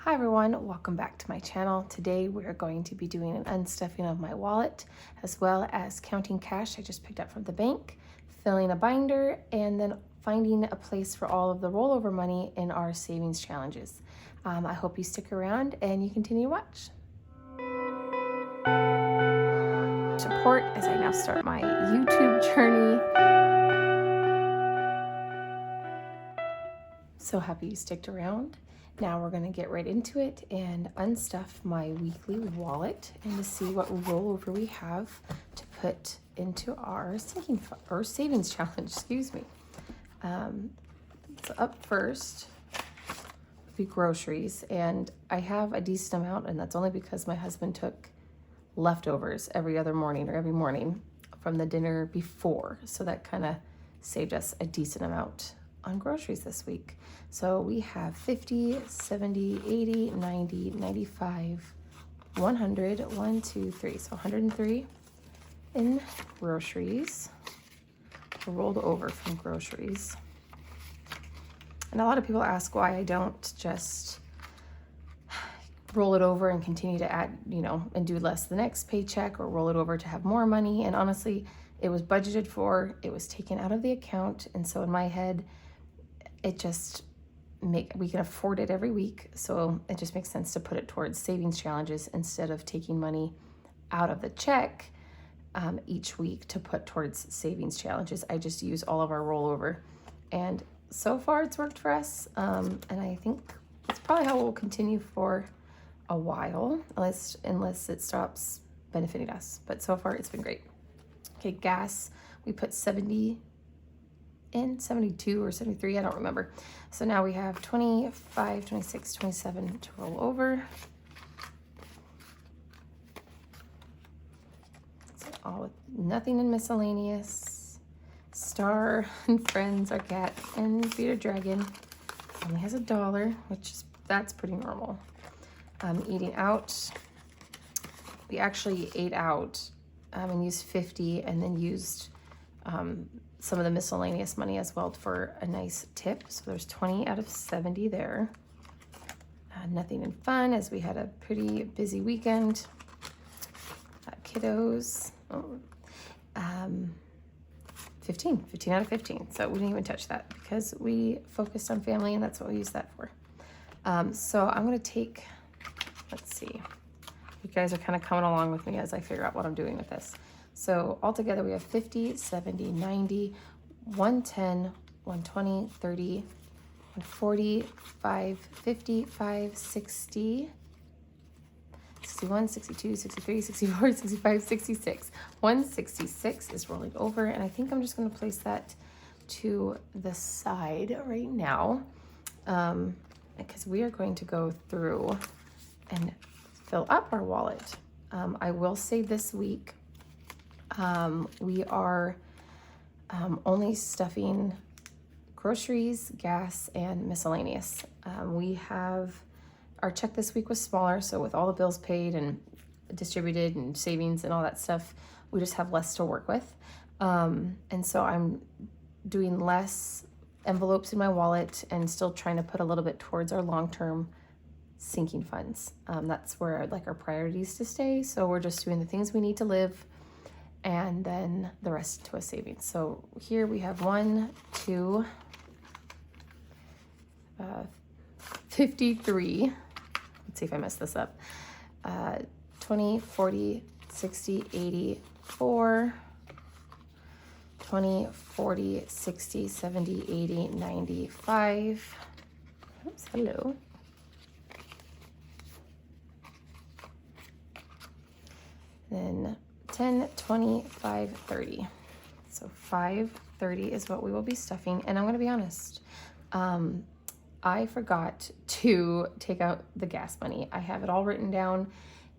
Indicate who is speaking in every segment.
Speaker 1: Hi everyone, welcome back to my channel. Today we're going to be doing an unstuffing of my wallet as well as counting cash I just picked up from the bank, filling a binder, and then finding a place for all of the rollover money in our savings challenges. I hope you stick around and you continue to watch. Support as I now start my YouTube journey. So happy you sticked around. Now we're going to get right into it and unstuff my weekly wallet and to see what rollover we have to put into our savings challenge, excuse me. So up first would be groceries, and I have a decent amount, and that's only because my husband took leftovers every other morning or every morning from the dinner before. So that kind of saved us a decent amount on groceries this week. So we have 50, 70, 80, 90, 95, 100, 1, 2, 3. So 103 in groceries, rolled over from groceries. And a lot of people ask why I don't just roll it over and continue to add, and do less the next paycheck, or roll it over to have more money. And honestly, it was budgeted for, it was taken out of the account. And so in my head, we can afford it every week. So it just makes sense to put it towards savings challenges instead of taking money out of the check each week to put towards savings challenges. I just use all of our rollover. And so far it's worked for us. And I think it's probably how we'll continue for a while, unless it stops benefiting us. But so far it's been great. Okay, gas, we put 70 in, 72 or 73, I don't remember. So now we have 25, 26, 27 to roll over. So all with nothing in miscellaneous. Star and Friends, our cat, and Bearded Dragon only has $1, that's pretty normal. Eating out, we actually ate out and used 50, and then used some of the miscellaneous money as well for a nice tip. So there's 20 out of 70 there. Nothing in fun, as we had a pretty busy weekend. Kiddos, 15 out of 15. So we didn't even touch that because we focused on family, and that's what we use that for. So I'm gonna take, let's see. You guys are kind of coming along with me as I figure out what I'm doing with this. So altogether we have 50, 70, 90, 110, 120, 30, 140, 5, 50, 5, 60, 61, 62, 63, 64, 65, 66. 166 is rolling over, and I think I'm just going to place that to the side right now because we are going to go through and fill up our wallet. I will say this week we are only stuffing groceries, gas, and miscellaneous. We have, our check this week was smaller, so with all the bills paid and distributed and savings and all that stuff, we just have less to work with. And so I'm doing less envelopes in my wallet and still trying to put a little bit towards our long-term sinking funds. That's where I'd like our priorities to stay. So we're just doing the things we need to live, and then the rest to a savings. So here we have 53. Let's see if I mess this up. 20, 40, 60, 80, 4, 20, 40, 60, 70, 80, 95. Oops, hello. Then 10, 20, 5, 30. So 530 is what we will be stuffing. And I'm going to be honest, I forgot to take out the gas money. I have it all written down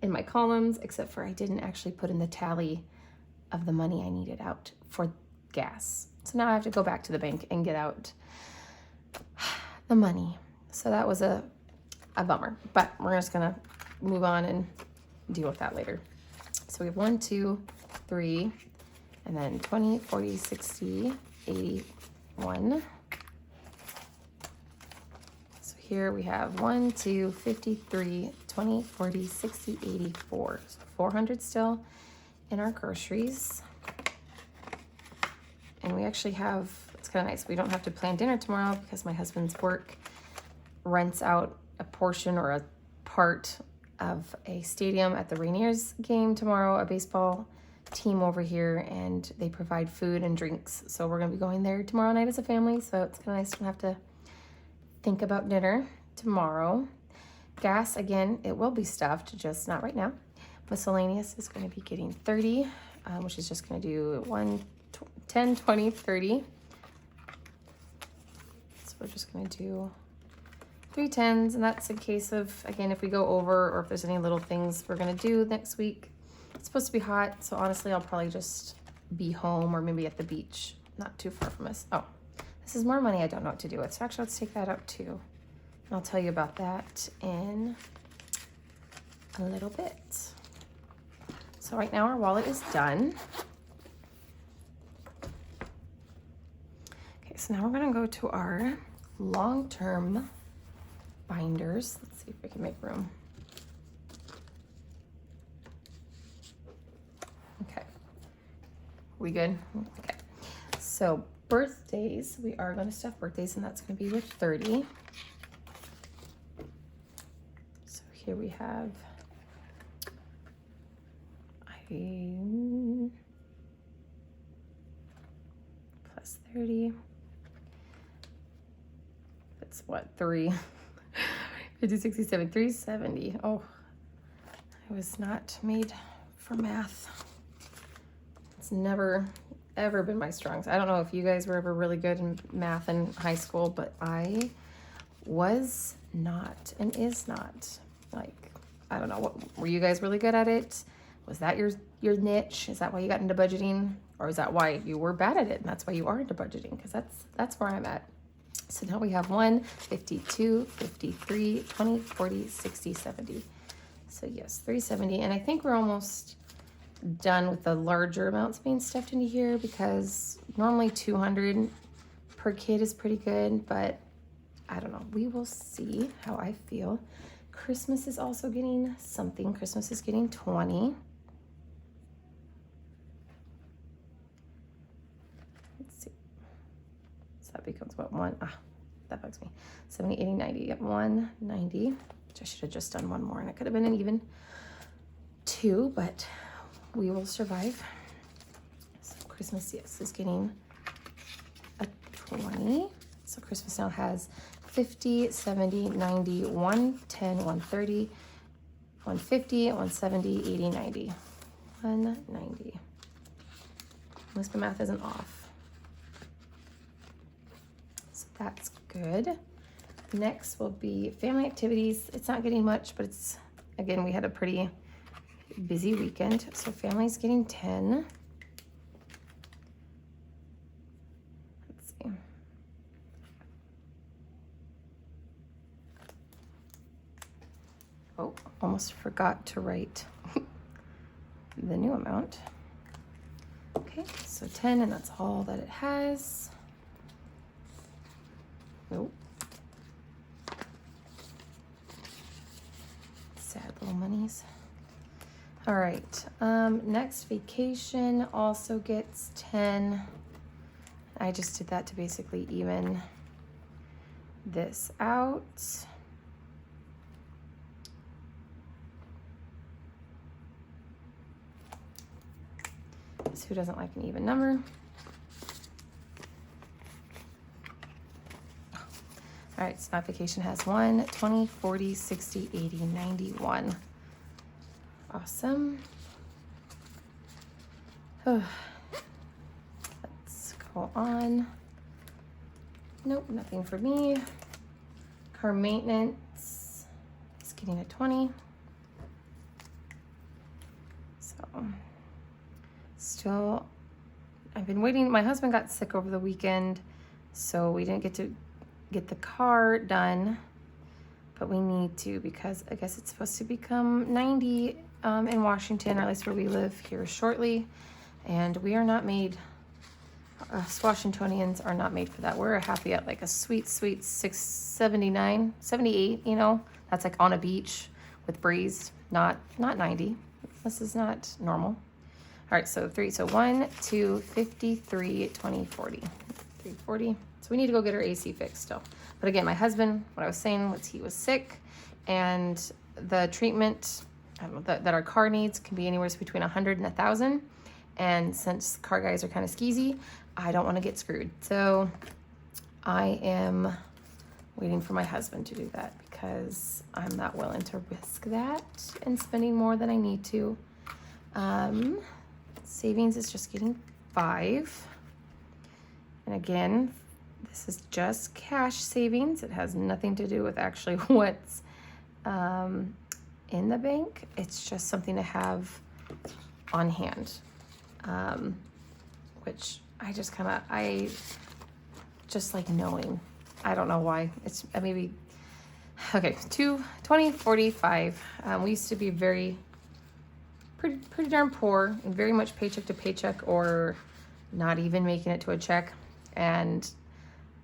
Speaker 1: in my columns, except for I didn't actually put in the tally of the money I needed out for gas. So now I have to go back to the bank and get out the money. So that was a bummer, but we're just going to move on and deal with that later. So we have 1, 2, 3, and then 20, 40, 60, 80, 1. So here we have 1, 2, 53, 20, 40, 60, 84. So 400 still in our groceries. And we actually have, it's kind of nice, we don't have to plan dinner tomorrow because my husband's work rents out a portion or a part of a stadium at the Rainiers game tomorrow, a baseball team over here, and they provide food and drinks. So we're gonna be going there tomorrow night as a family. So it's kind of nice to have to think about dinner tomorrow. Gas, again, it will be stuffed, just not right now. Miscellaneous is going to be getting 30, which is just going to do 10, 20, 30. So we're just going to do 3 10s, and that's in case of, again, if we go over or if there's any little things we're going to do next week. It's supposed to be hot, so honestly, I'll probably just be home or maybe at the beach, not too far from us. Oh, this is more money I don't know what to do with. So actually, let's take that out too. And I'll tell you about that in a little bit. So right now our wallet is done. Okay, so now we're gonna go to our long-term binders. Let's see if we can make room. Okay, we good? Okay, so birthdays, we are going to stuff birthdays, and that's going to be with 30. So here we have plus 30. That's what, 3? 50, 67, 370. Oh, I was not made for math. It's never ever been my strong side. I don't know if you guys were ever really good in math in high school, but I was not and is not. Like, I don't know, what were you guys really good at it? Was that your niche? Is that why you got into budgeting? Or is that why you were bad at it and that's why you are into budgeting? Because that's where I'm at. So now we have 1, 52, 53, 20, 40, 60, 70. So yes, 370. And I think we're almost done with the larger amounts being stuffed into here, because normally 200 per kid is pretty good, but I don't know. We will see how I feel. Christmas is also getting something. Christmas is getting 20. Let's see. So that becomes what, that bugs me. 70, 80, 90. Yep, 190. Which I should have just done one more, and it could have been an even 2, but we will survive. So Christmas, yes, is getting a 20. So Christmas now has 50, 70, 90, 110, 130, 150, 170, 80, 90. 190. At least my math isn't off. So that's good. Next will be family activities. It's not getting much, but it's, again, we had a pretty busy weekend. So family's getting 10. Let's see. Oh, almost forgot to write the new amount. Okay, so 10, and that's all that it has. Nope. Sad little monies. All right, next vacation also gets 10. I just did that to basically even this out. So who doesn't like an even number? All right, so that vacation has 1, 20, 40, 60, 80, 91. Awesome. Oh, let's go on. Nope, nothing for me. Car maintenance is getting a 20. So still, I've been waiting. My husband got sick over the weekend, so we didn't get to get the car done, but we need to, because I guess it's supposed to become 90 in Washington, or at least where we live here shortly, and we are not made Squash and Tonians are not made for that. We're happy at like a sweet 679, 78, you know. That's like on a beach with breeze, not 90. This is not normal. All right, so 1, 2, 53, 20, 40. 340. So we need to go get our AC fixed still. But again, my husband, what I was saying was he was sick, and the treatment that our car needs can be anywhere between 100 and 1,000. And since car guys are kind of skeezy, I don't want to get screwed. So I am waiting for my husband to do that because I'm not willing to risk that and spending more than I need to. Savings is just getting 5. And again, this is just cash savings. It has nothing to do with actually what's in the bank. It's just something to have on hand, which I just like knowing. I don't know why. It's maybe, okay, 20, 45. We used to be pretty darn poor and very much paycheck to paycheck or not even making it to a check. And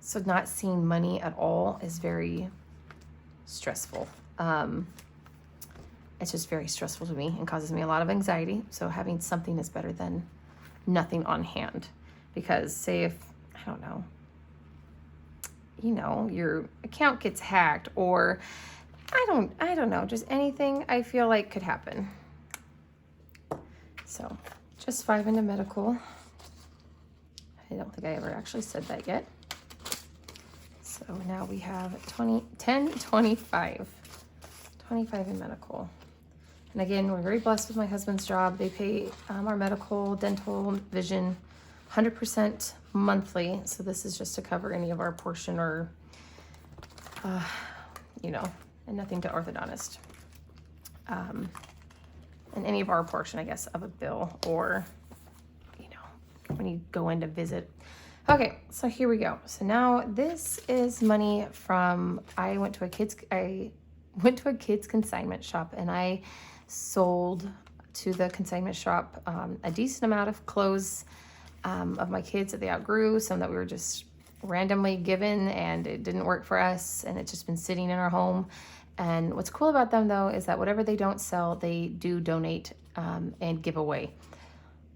Speaker 1: so not seeing money at all is very stressful. It's just very stressful to me and causes me a lot of anxiety. So having something is better than nothing on hand. Because say if, I don't know, you know, your account gets hacked or I don't know, just anything I feel like could happen. So just 5 into medical. I don't think I ever actually said that yet. So now we have 25 in medical. And again, we're very blessed with my husband's job. They pay our medical, dental, vision 100% monthly. So this is just to cover any of our portion or, you know, and nothing to orthodontist. And any of our portion, I guess, of a bill or, you know, when you go in to visit. Okay, so here we go. So now this is money from, I went to a kids consignment shop and I sold to the consignment shop a decent amount of clothes of my kids that they outgrew, some that we were just randomly given and it didn't work for us and it's just been sitting in our home. And what's cool about them though is that whatever they don't sell, they do donate and give away.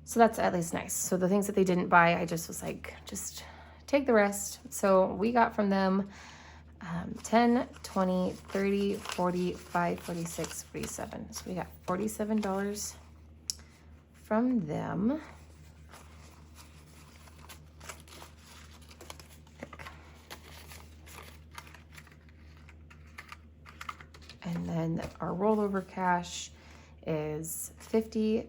Speaker 1: So that's at least nice. So the things that they didn't buy, I just was like, just take the rest. So we got from them 10, 20, 30, 45, 46, 47. So we got $47 from them. And then our rollover cash is 50.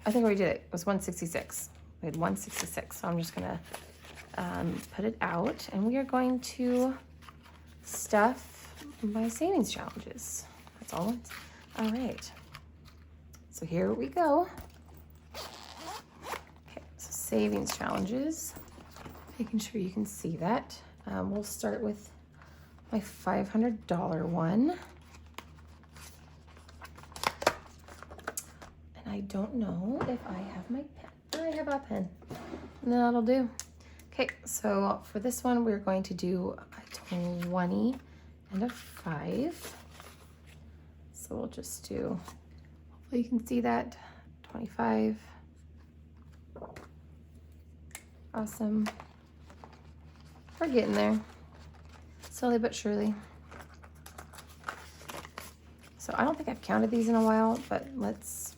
Speaker 1: I think we did it. It was 166. We had 166. So I'm just gonna put it out, and we are going to stuff my savings challenges. That's all. All right. So here we go. Okay. So savings challenges. Making sure you can see that. We'll start with my $500 one. I don't know if I have my pen. I have a pen. And that'll do. Okay, so for this one, we're going to do a 20 and a 5. So we'll just do, hopefully you can see that, 25. Awesome. We're getting there. Slowly but surely. So I don't think I've counted these in a while, but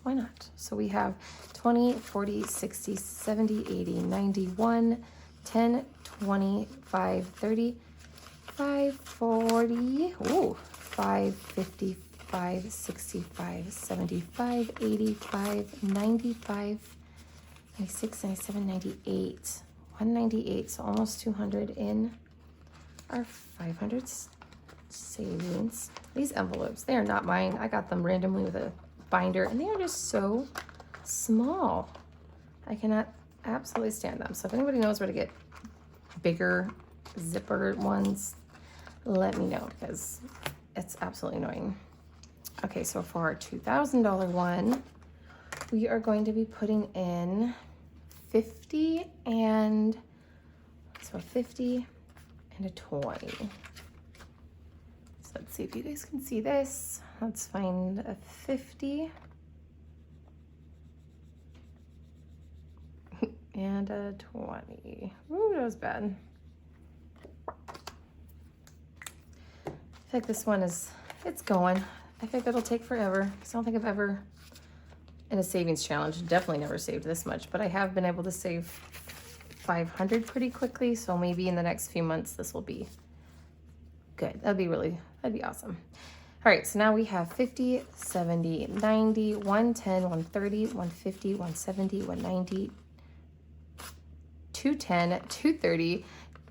Speaker 1: why not? So we have 20, 40, 60, 70, 80, 91, 10, 20, 5, 30, 5, 40, ooh, 5, 50, 5, 65, 75, 85, 95, 96, 97, 98, 198, so almost 200 in our 500s. Savings. These envelopes, they are not mine. I got them randomly with a binder and they are just so small. I cannot absolutely stand them. So if anybody knows where to get bigger zipper ones, let me know because it's absolutely annoying. Okay, so for our $2,000 one, we are going to be putting in 50 and So a 50 and a 20. So let's see if you guys can see this. Let's find a 50 and a 20. Ooh, that was bad. I feel like this one is, it's going. I think it'll take forever because I don't think I've ever, in a savings challenge, definitely never saved this much, but I have been able to save 500 pretty quickly. So maybe in the next few months, this will be good. That'd be awesome. All right, so now we have 50, 70, 90, 110, 130, 150, 170, 190, 210, 230,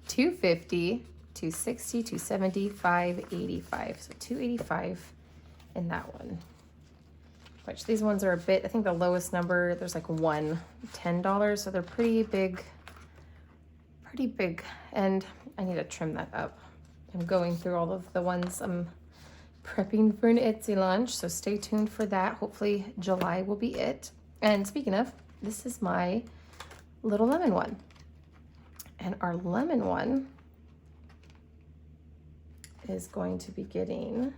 Speaker 1: 250, 260, 270, 585. So 285 in that one. Which these ones are a bit, I think the lowest number, there's like one $10, so they're pretty big. And I need to trim that up. I'm going through all of the ones I'm prepping for an Etsy launch, so stay tuned for that. Hopefully July will be it. And speaking of, this is my little lemon one. And our lemon one is going to be getting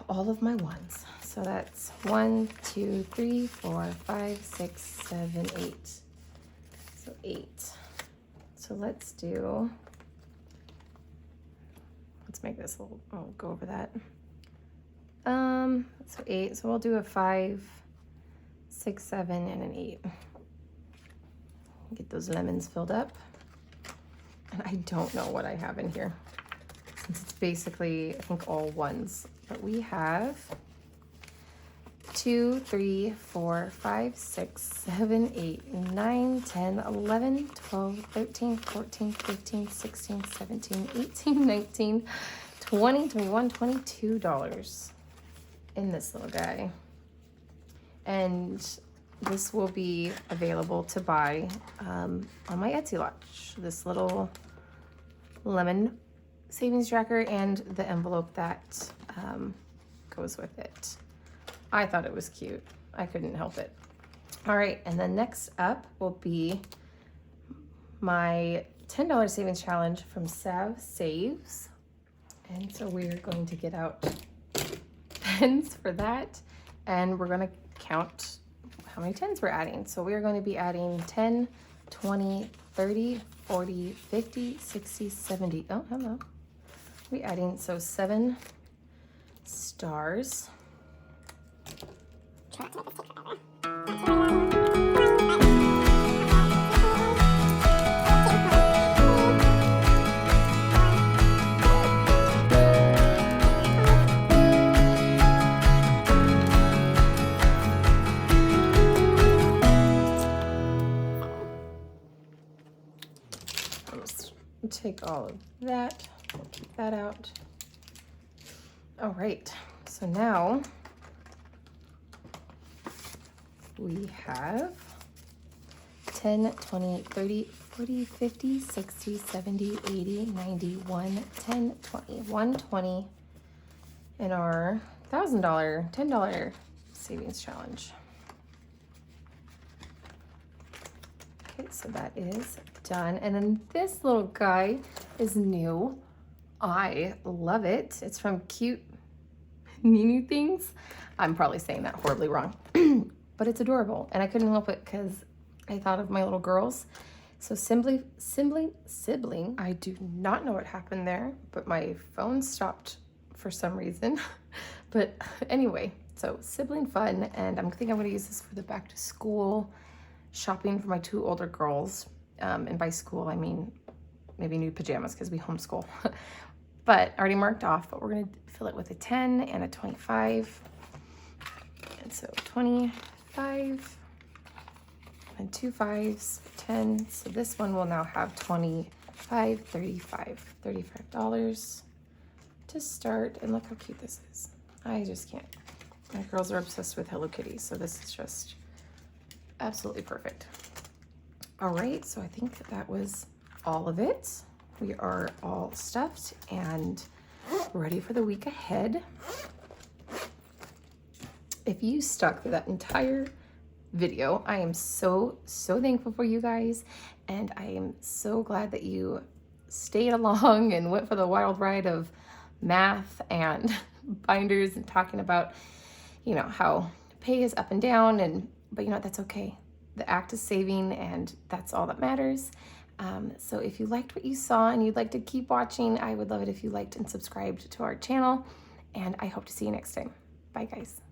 Speaker 1: all of my ones. So that's 1, 2, 3, 4, 5, 6, 7, 8. So 8. So let's make this a little, I'll go over that. So 8, so we'll do a 5, 6, 7, and an 8. Get those lemons filled up. And I don't know what I have in here, since it's basically, I think, all ones. But we have 2, 3, 4, 5, 6, 7, 8, 9, 10, 11, 12, 13, 14, 15, 16, 17, 18, 19, 20, 21, $22 in this little guy. And this will be available to buy on my Etsy launch. This little lemon savings tracker and the envelope that goes with it. I thought it was cute. I couldn't help it. All right, and then next up will be my $10 savings challenge from Sav Saves. And so we are going to get out pens for that, and we're gonna count how many 10s we're adding. So we are going to be adding 10, 20, 30, 40, 50, 60, 70. Oh, hello. We're adding, so 7 stars. Take all of that, we'll keep that out. All right, so now we have 10, 20, 30, 40, 50, 60, 70, 80, 90, 110, 20, 120 in our $1,000 $10 savings challenge. Okay, so that is done. And then this little guy is new. I love it. It's from Cute Nunu Things. I'm probably saying that horribly wrong, but it's adorable. And I couldn't help it because I thought of my little girls. So sibling, I do not know what happened there, but my phone stopped for some reason. But anyway, so sibling fun. And I think I'm gonna use this for the back to school shopping for my 2 older girls. And by school, I mean maybe new pajamas because we homeschool. But already marked off, but we're gonna fill it with a 10 and a 25. And so 25 and 2 5s, 10. So this one will now have 25, 35, $35 to start. And look how cute this is. I just can't. My girls are obsessed with Hello Kitty, so this is just absolutely perfect. All right, so I think that was all of it. We are all stuffed and ready for the week ahead. If you stuck through that entire video. I am so thankful for you guys, and I am so glad that you stayed along and went for the wild ride of math and binders and talking about, you know, how pay is up and down, and but you know what, that's okay. The act is saving, and that's all that matters. So if you liked what you saw and you'd like to keep watching, I would love it if you liked and subscribed to our channel, and I hope to see you next time. Bye guys.